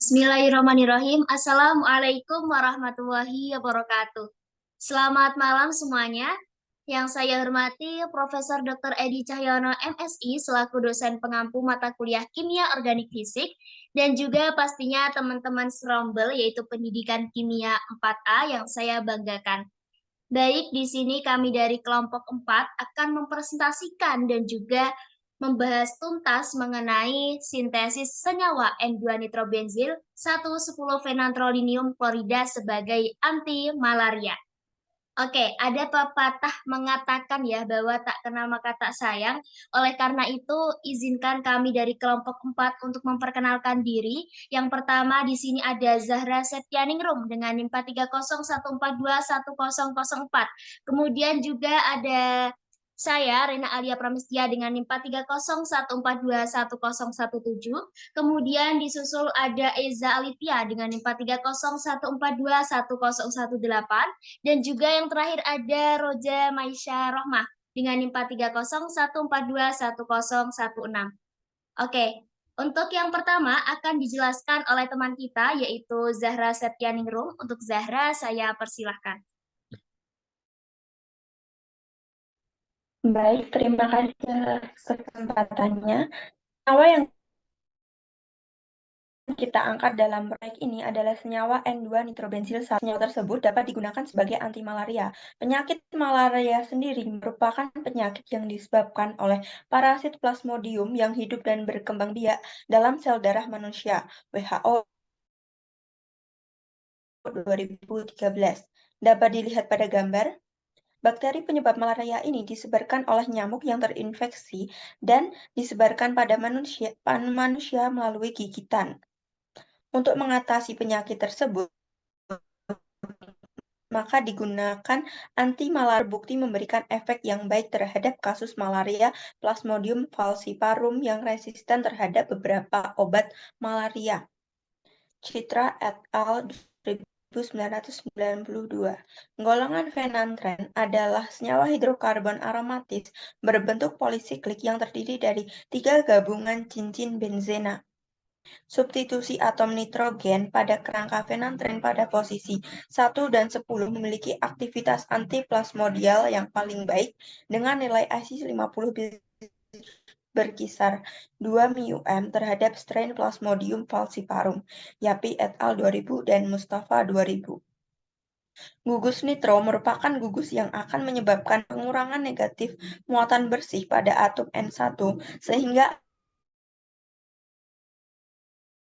Bismillahirrahmanirrahim. Assalamualaikum warahmatullahi wabarakatuh. Selamat malam semuanya. Yang saya hormati Profesor Dr. Edi Cahyono MSI selaku dosen pengampu mata kuliah Kimia Organik Fisik dan juga pastinya teman-teman serombel yaitu Pendidikan Kimia 4A yang saya banggakan. Baik, di sini kami dari kelompok 4 akan mempresentasikan dan juga membahas tuntas mengenai sintesis senyawa N2-nitrobenzil 1,10-fenantrolinium klorida sebagai anti malaria. Oke, ada pepatah mengatakan ya bahwa tak kenal maka tak sayang. Oleh karena itu, izinkan kami dari kelompok 4 untuk memperkenalkan diri. Yang pertama di sini ada Zahra Septianingrum dengan NIM 43014210004. Kemudian juga ada saya, Rena Alia Pramestia dengan NIM 43014211017. Kemudian disusul ada Eza Alivia dengan NIM 43014211018. Dan juga yang terakhir ada Roja Maisha Rohmah dengan NIM 43014211016. Oke, untuk yang pertama akan dijelaskan oleh teman kita yaitu Zahra Septianingrum. Untuk Zahra saya persilahkan. Baik, terima kasih atas kesempatannya. Senyawa yang kita angkat dalam proyek ini adalah senyawa N2-nitrobenzil. Senyawa tersebut dapat digunakan sebagai anti malaria. Penyakit malaria sendiri merupakan penyakit yang disebabkan oleh parasit Plasmodium yang hidup dan berkembang biak dalam sel darah manusia. WHO 2013. Dapat dilihat pada gambar. Bakteri penyebab malaria ini disebarkan oleh nyamuk yang terinfeksi dan disebarkan pada manusia melalui gigitan. Untuk mengatasi penyakit tersebut, maka digunakan anti-malaria terbukti memberikan efek yang baik terhadap kasus malaria Plasmodium falciparum yang resisten terhadap beberapa obat malaria. Citra et al. 1992. Golongan fenantren adalah senyawa hidrokarbon aromatis berbentuk polisiklik yang terdiri dari 3 gabungan cincin benzena. Substitusi atom nitrogen pada kerangka fenantren pada posisi 1 dan 10 memiliki aktivitas antiplasmodial yang paling baik dengan nilai IC 50 berkisar 2 μm terhadap strain Plasmodium falciparum, Yapi et al. 2000 dan Mustafa 2000. Gugus nitro merupakan gugus yang akan menyebabkan pengurangan negatif muatan bersih pada atom N1 sehingga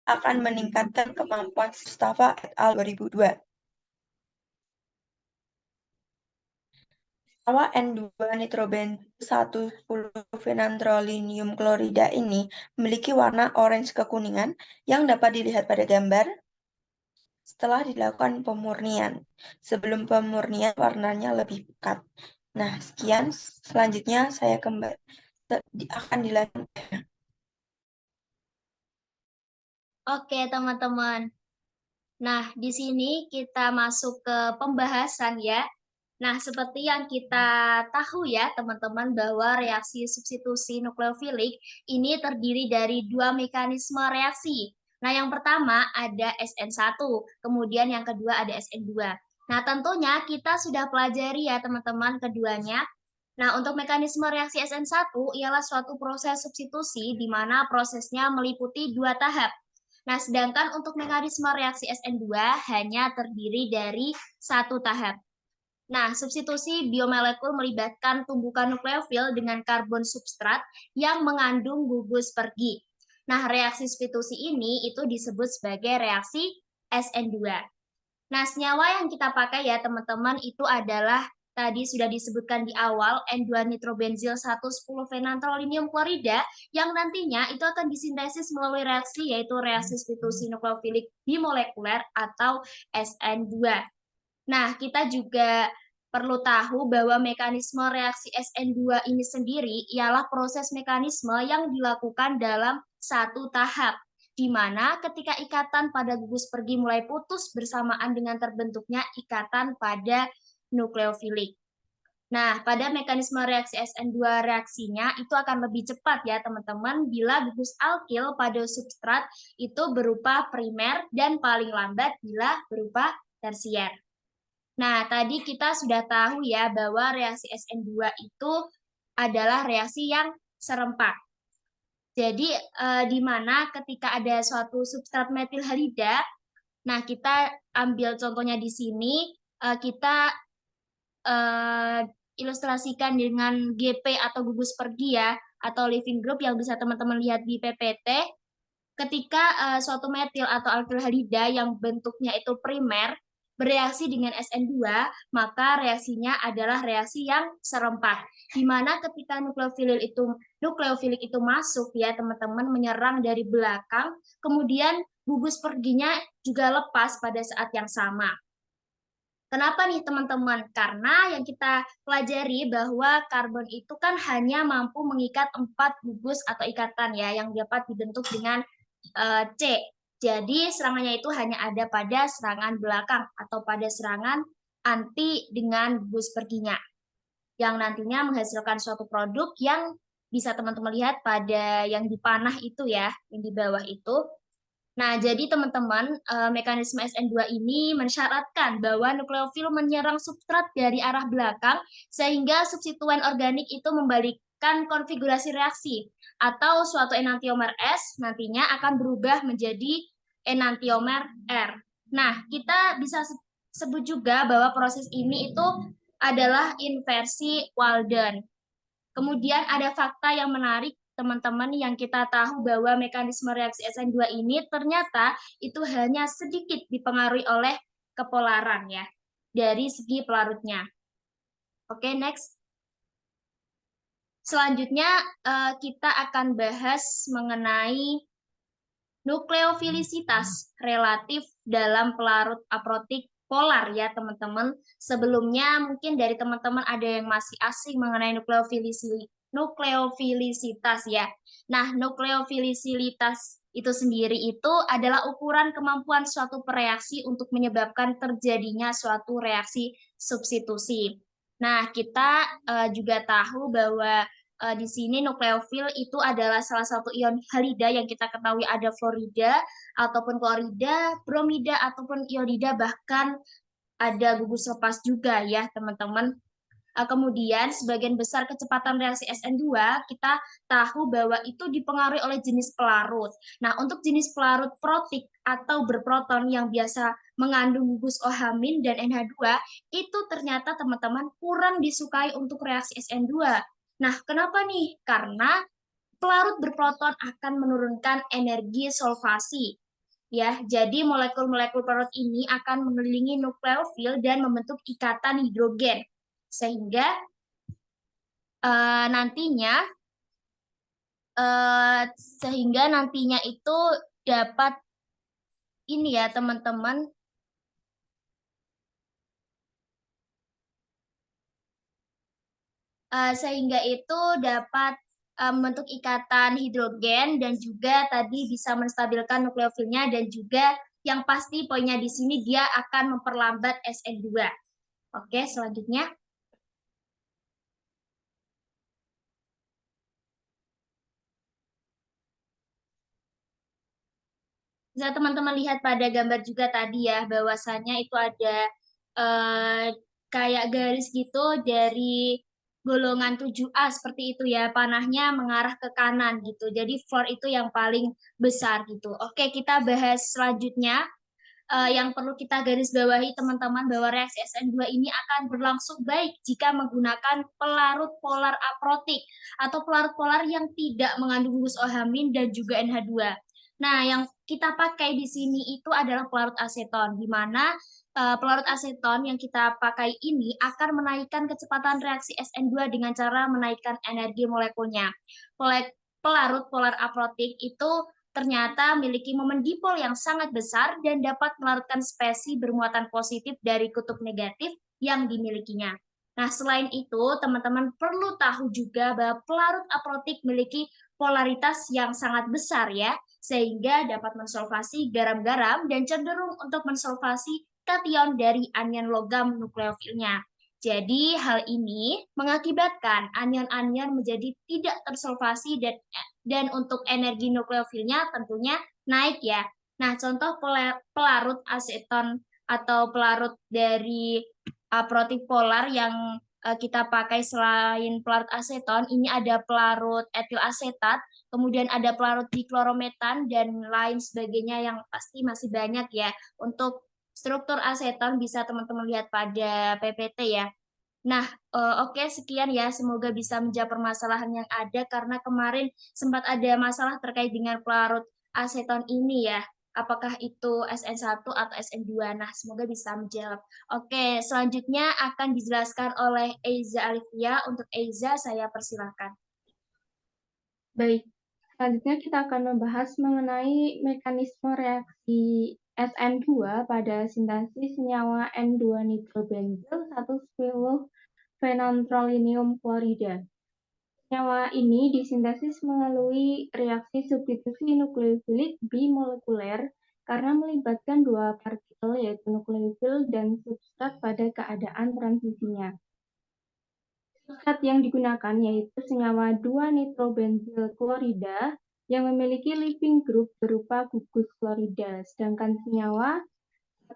akan meningkatkan kemampuan Mustafa et al. 2002. Senyawa N2-nitrobenzil 1,10-fenantrolinium klorida ini memiliki warna orange kekuningan yang dapat dilihat pada gambar setelah dilakukan pemurnian. Sebelum pemurnian warnanya lebih pekat. Nah, sekian. Selanjutnya saya akan dilanjutkan. Oke, teman-teman. Nah, di sini kita masuk ke pembahasan ya. Nah, seperti yang kita tahu ya, teman-teman, bahwa reaksi substitusi nukleofilik ini terdiri dari dua mekanisme reaksi. Nah, yang pertama ada SN1, kemudian yang kedua ada SN2. Nah, tentunya kita sudah pelajari ya, teman-teman, keduanya. Nah, untuk mekanisme reaksi SN1 ialah suatu proses substitusi di mana prosesnya meliputi dua tahap. Nah, sedangkan untuk mekanisme reaksi SN2 hanya terdiri dari satu tahap. Nah, substitusi biomolekul melibatkan tumbukan nukleofil dengan karbon substrat yang mengandung gugus pergi. Nah, reaksi substitusi ini itu disebut sebagai reaksi SN2. Nah, senyawa yang kita pakai ya teman-teman itu adalah tadi sudah disebutkan di awal N2-nitrobenzil 1,10-fenantrolinium klorida yang nantinya itu akan disintesis melalui reaksi yaitu reaksi substitusi nukleofilik bimolekuler atau SN2. Nah, kita juga perlu tahu bahwa mekanisme reaksi SN2 ini sendiri ialah proses mekanisme yang dilakukan dalam satu tahap, di mana ketika ikatan pada gugus pergi mulai putus bersamaan dengan terbentuknya ikatan pada nukleofilik. Nah, pada mekanisme reaksi SN2 reaksinya itu akan lebih cepat ya teman-teman bila gugus alkil pada substrat itu berupa primer dan paling lambat bila berupa tersier. Nah, tadi kita sudah tahu ya bahwa reaksi SN2 itu adalah reaksi yang serempak. Jadi, di mana ketika ada suatu substrat metil halida, nah kita ambil contohnya di sini, kita eh, ilustrasikan dengan GP atau gugus pergi ya, atau living group yang bisa teman-teman lihat di PPT. Ketika suatu metil atau alkyl halida yang bentuknya itu primer bereaksi dengan SN2, maka reaksinya adalah reaksi yang serempak. Di mana ketika nukleofilik itu masuk ya teman-teman menyerang dari belakang, kemudian gugus perginya juga lepas pada saat yang sama. Kenapa nih teman-teman? Karena yang kita pelajari bahwa karbon itu kan hanya mampu mengikat 4 gugus atau ikatan ya yang dapat dibentuk dengan C. Jadi serangannya itu hanya ada pada serangan belakang atau pada serangan anti dengan gugus perginya. Yang nantinya menghasilkan suatu produk yang bisa teman-teman lihat pada yang dipanah itu ya, yang di bawah itu. Nah, jadi teman-teman, mekanisme SN2 ini mensyaratkan bahwa nukleofil menyerang substrat dari arah belakang sehingga substituen organik itu membalikkan konfigurasi reaksi atau suatu enantiomer S nantinya akan berubah menjadi enantiomer R. Nah, kita bisa sebut juga bahwa proses ini itu adalah inversi Walden. Kemudian ada fakta yang menarik teman-teman yang kita tahu bahwa mekanisme reaksi SN2 ini ternyata itu hanya sedikit dipengaruhi oleh kepolaran ya dari segi pelarutnya. Oke, next. Selanjutnya kita akan bahas mengenai nukleofilisitas relatif dalam pelarut aprotik polar ya teman-teman. Sebelumnya mungkin dari teman-teman ada yang masih asing mengenai nukleofilisitas ya. Nah, nukleofilisitas itu sendiri itu adalah ukuran kemampuan suatu reaksi untuk menyebabkan terjadinya suatu reaksi substitusi. Nah, kita juga tahu bahwa di sini nukleofil itu adalah salah satu ion halida yang kita ketahui ada fluorida ataupun klorida, bromida ataupun iodida, bahkan ada gugus lepas juga ya teman-teman. Kemudian sebagian besar kecepatan reaksi SN2 kita tahu bahwa itu dipengaruhi oleh jenis pelarut. Nah, untuk jenis pelarut protik atau berproton yang biasa mengandung gugus OH- dan NH2 itu ternyata teman-teman kurang disukai untuk reaksi SN2. Nah, kenapa nih? Karena pelarut berproton akan menurunkan energi solvasi. Ya, jadi molekul-molekul pelarut ini akan mengelilingi nukleofil dan membentuk ikatan hidrogen. Sehingga nantinya itu dapat ini ya teman-teman, sehingga itu dapat membentuk ikatan hidrogen dan juga tadi bisa menstabilkan nukleofilnya dan juga yang pasti poinnya di sini dia akan memperlambat SN2. Oke, selanjutnya. Bisa teman-teman lihat pada gambar juga tadi ya, bahwasannya itu ada kayak garis gitu dari golongan 7A seperti itu ya, panahnya mengarah ke kanan gitu. Jadi fluor itu yang paling besar gitu. Oke, kita bahas selanjutnya. Yang perlu kita garis bawahi teman-teman bahwa reaksi SN2 ini akan berlangsung baik jika menggunakan pelarut polar aprotik atau pelarut polar yang tidak mengandung gugus OH- dan juga NH2. Nah, yang kita pakai di sini itu adalah pelarut aseton, di mana pelarut aseton yang kita pakai ini akan menaikkan kecepatan reaksi SN2 dengan cara menaikkan energi molekulnya. Pelarut polar aprotik itu ternyata memiliki momen dipol yang sangat besar dan dapat melarutkan spesies bermuatan positif dari kutub negatif yang dimilikinya. Nah, selain itu, teman-teman perlu tahu juga bahwa pelarut aprotik memiliki polaritas yang sangat besar ya, sehingga dapat mensolvasi garam-garam dan cenderung untuk mensolvasi kation dari anion logam nukleofilnya. Jadi hal ini mengakibatkan anion-anion menjadi tidak tersolvasi dan untuk energi nukleofilnya tentunya naik ya. Nah, contoh pelarut aseton atau pelarut dari protik polar yang kita pakai selain pelarut aseton, ini ada pelarut etil asetat, kemudian ada pelarut diklorometan dan lain sebagainya yang pasti masih banyak ya. Untuk struktur aseton bisa teman-teman lihat pada PPT ya. Nah, oke sekian ya. Semoga bisa menjawab permasalahan yang ada karena kemarin sempat ada masalah terkait dengan pelarut aseton ini ya. Apakah itu SN1 atau SN2? Nah, semoga bisa menjawab. Oke, selanjutnya akan dijelaskan oleh Eiza Alifia. Untuk Eiza, saya persilahkan. Baik, selanjutnya kita akan membahas mengenai mekanisme reaksi SN2 pada sintesis senyawa N2-nitrobenzil 110 phenantrolinium klorida. Senyawa ini disintesis melalui reaksi substitusi nukleofilik bimolekuler karena melibatkan dua partikel yaitu nukleofil dan substrat pada keadaan transisinya. Substrat yang digunakan yaitu senyawa 2-nitrobenzil klorida yang memiliki leaving group berupa gugus klorida, sedangkan senyawa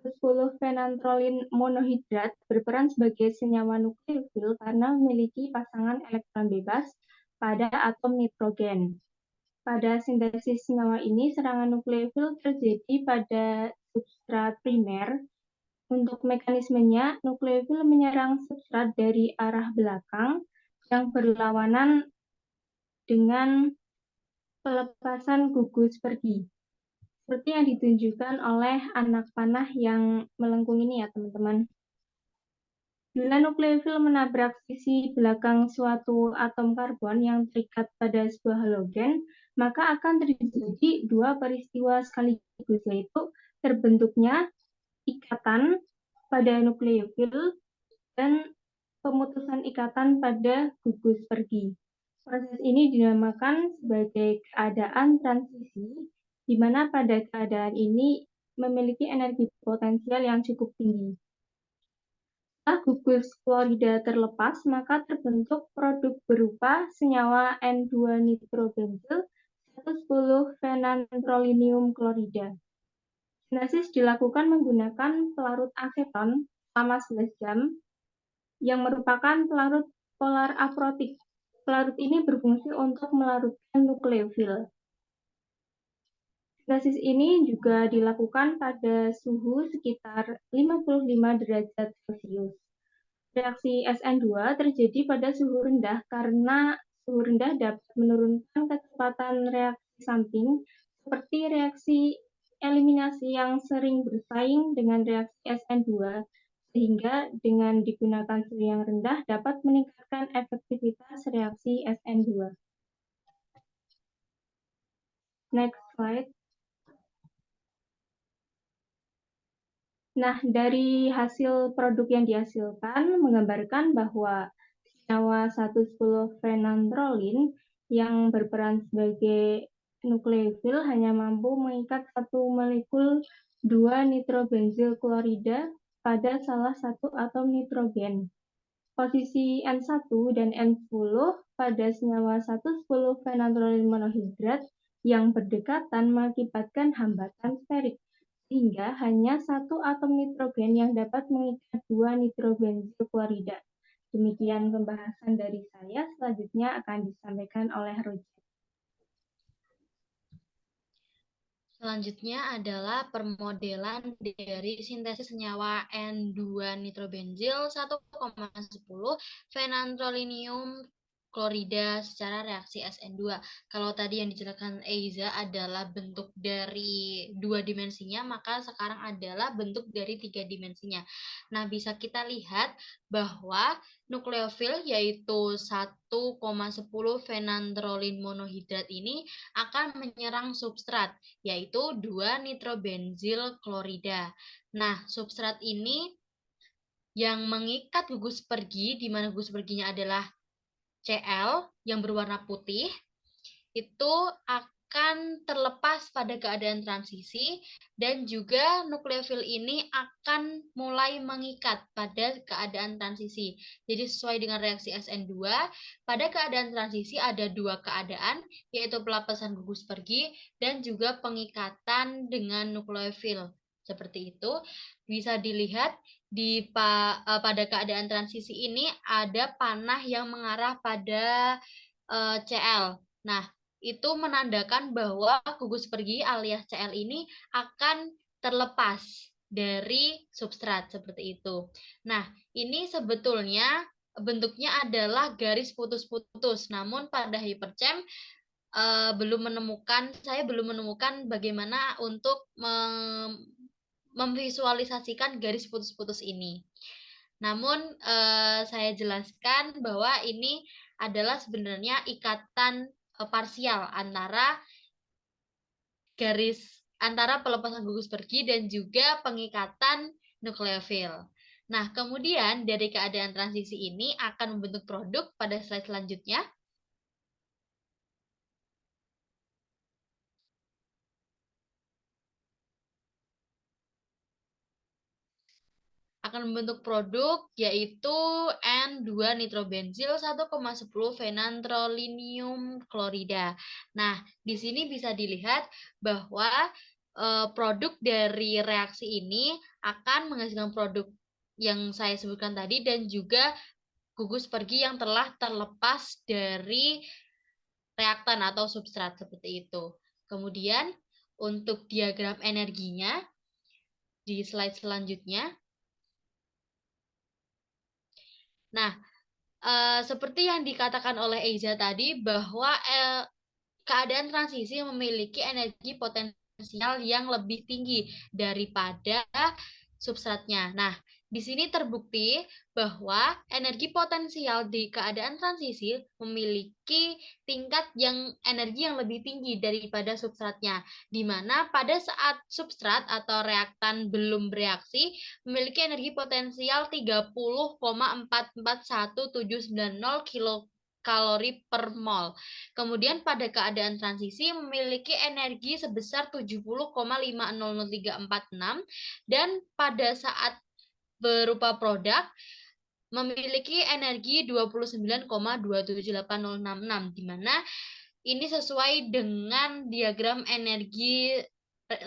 110 phenantrolin monohidrat berperan sebagai senyawa nukleofil karena memiliki pasangan elektron bebas pada atom nitrogen. Pada sintesis senyawa ini, serangan nukleofil terjadi pada substrat primer. Untuk mekanismenya, nukleofil menyerang substrat dari arah belakang yang berlawanan dengan pelepasan gugus pergi. Seperti yang ditunjukkan oleh anak panah yang melengkung ini ya teman-teman. Bila nukleofil menabrak sisi belakang suatu atom karbon yang terikat pada sebuah halogen, maka akan terjadi dua peristiwa sekaligus, yaitu terbentuknya ikatan pada nukleofil dan pemutusan ikatan pada gugus pergi. Proses ini dinamakan sebagai keadaan transisi, di mana pada keadaan ini memiliki energi potensial yang cukup tinggi. Setelah gugus klorida terlepas, maka terbentuk produk berupa senyawa N2-nitrobenzil 110 phenantrolinium klorida. Sintesis dilakukan menggunakan pelarut aseton selama 11 jam, yang merupakan pelarut polar aprotik. Pelarut ini berfungsi untuk melarutkan nukleofil. Sintesis ini juga dilakukan pada suhu sekitar 55 derajat Celcius. Reaksi SN2 terjadi pada suhu rendah karena suhu rendah dapat menurunkan kecepatan reaksi samping seperti reaksi eliminasi yang sering bersaing dengan reaksi SN2, sehingga dengan digunakan suhu yang rendah dapat meningkatkan efektivitas reaksi SN2. Next slide. Nah, dari hasil produk yang dihasilkan menggambarkan bahwa senyawa 110 phenantrolin yang berperan sebagai nukleofil hanya mampu mengikat satu molekul 2-nitrobenzil klorida pada salah satu atom nitrogen. Posisi N1 dan N10 pada senyawa 110 phenantrolin monohidrat yang berdekatan mengakibatkan hambatan sferik, sehingga hanya satu atom nitrogen yang dapat mengikat 2-nitrobenzil klorida. Demikian pembahasan dari saya, selanjutnya akan disampaikan oleh Roger. Selanjutnya adalah permodelan dari sintesis senyawa N2-nitrobenzil 1,10 phenantrolinium klorida secara reaksi SN2. Kalau tadi yang dijelaskan Eiza adalah bentuk dari dua dimensinya, maka sekarang adalah bentuk dari tiga dimensinya. Nah, bisa kita lihat bahwa nukleofil yaitu 1,10 phenantrolin monohidrat ini akan menyerang substrat, yaitu 2-nitrobenzil klorida. Nah, substrat ini yang mengikat gugus pergi, di mana gugus perginya adalah Cl yang berwarna putih, itu akan terlepas pada keadaan transisi dan juga nukleofil ini akan mulai mengikat pada keadaan transisi. Jadi sesuai dengan reaksi SN2, pada keadaan transisi ada dua keadaan, yaitu pelapasan gugus pergi dan juga pengikatan dengan nukleofil. Seperti itu, bisa dilihat pada keadaan transisi ini ada panah yang mengarah pada Cl. Nah, itu menandakan bahwa gugus pergi alias Cl ini akan terlepas dari substrat seperti itu. Nah, ini sebetulnya bentuknya adalah garis putus-putus. Namun pada Hyperchem saya belum menemukan bagaimana untuk memvisualisasikan garis putus-putus ini. Namun saya jelaskan bahwa ini adalah sebenarnya ikatan parsial antara pelepasan gugus pergi dan juga pengikatan nukleofil. Nah, kemudian dari keadaan transisi ini akan membentuk produk pada slide selanjutnya. Akan membentuk produk yaitu N2-nitrobenzil 1,10 fenantrolinium klorida. Nah, di sini bisa dilihat bahwa produk dari reaksi ini akan menghasilkan produk yang saya sebutkan tadi dan juga gugus pergi yang telah terlepas dari reaktan atau substrat seperti itu. Kemudian untuk diagram energinya di slide selanjutnya. Nah, seperti yang dikatakan oleh Eiza tadi bahwa keadaan transisi memiliki energi potensial yang lebih tinggi daripada substratnya. Nah, di sini terbukti bahwa energi potensial di keadaan transisi memiliki tingkat energi yang lebih tinggi daripada substratnya, di mana pada saat substrat atau reaktan belum bereaksi memiliki energi potensial 30,441790 kilokalori per mol. Kemudian pada keadaan transisi memiliki energi sebesar 70,500346 dan pada saat berupa produk memiliki energi 29,278066, di mana ini sesuai dengan diagram energi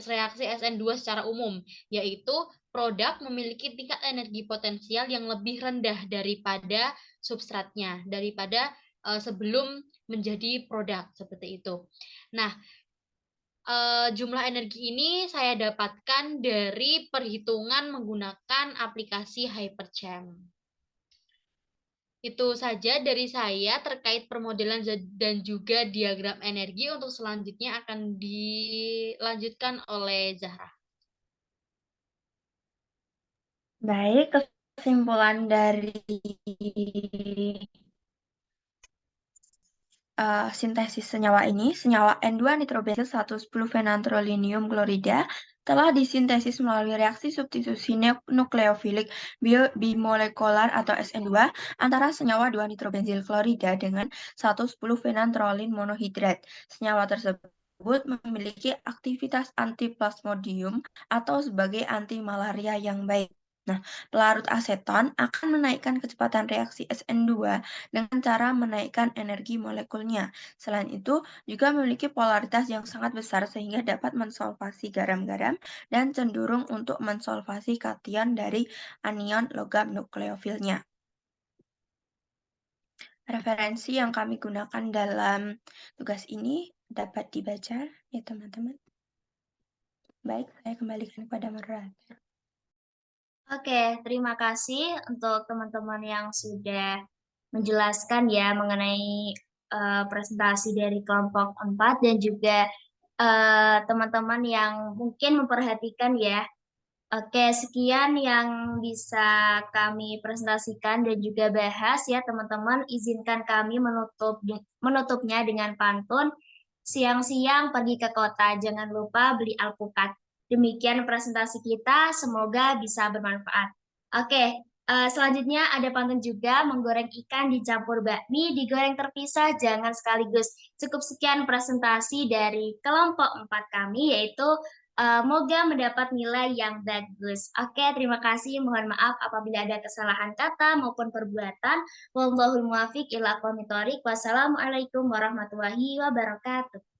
reaksi SN2 secara umum, yaitu produk memiliki tingkat energi potensial yang lebih rendah daripada substratnya, daripada sebelum menjadi produk seperti itu. Nah, jumlah energi ini saya dapatkan dari perhitungan menggunakan aplikasi Hyperchem. Itu saja dari saya terkait permodelan dan juga diagram energi. Untuk selanjutnya akan dilanjutkan oleh Zahra. Baik, kesimpulan dari sintesis senyawa ini, senyawa N2-nitrobenzil 110 fenantrolinium klorida telah disintesis melalui reaksi substitusi nukleofilik bimolekular atau SN2 antara senyawa 2-nitrobenzil klorida dengan 110 fenantrolin monohidrat. Senyawa tersebut memiliki aktivitas antiplasmodium atau sebagai anti-malaria yang baik. Nah, pelarut aseton akan menaikkan kecepatan reaksi SN2 dengan cara menaikkan energi molekulnya. Selain itu, juga memiliki polaritas yang sangat besar sehingga dapat mensolvasi garam-garam dan cenderung untuk mensolvasi kation dari anion logam nukleofilnya. Referensi yang kami gunakan dalam tugas ini dapat dibaca ya teman-teman. Baik, saya kembalikan kepada moderator. Oke, terima kasih untuk teman-teman yang sudah menjelaskan ya mengenai presentasi dari kelompok 4 dan juga teman-teman yang mungkin memperhatikan ya. Oke, sekian yang bisa kami presentasikan dan juga bahas ya teman-teman. Izinkan kami menutupnya dengan pantun. Siang-siang pergi ke kota, jangan lupa beli alpukat. Demikian presentasi kita, semoga bisa bermanfaat. Oke, Selanjutnya ada pantun juga, menggoreng ikan dicampur bakmi, digoreng terpisah, jangan sekaligus. Cukup sekian presentasi dari kelompok 4 kami, yaitu moga mendapat nilai yang bagus. Oke, terima kasih. Mohon maaf apabila ada kesalahan kata maupun perbuatan. Wallahul muwaffiq ila aqwamit thoriq. Wassalamualaikum warahmatullahi wabarakatuh.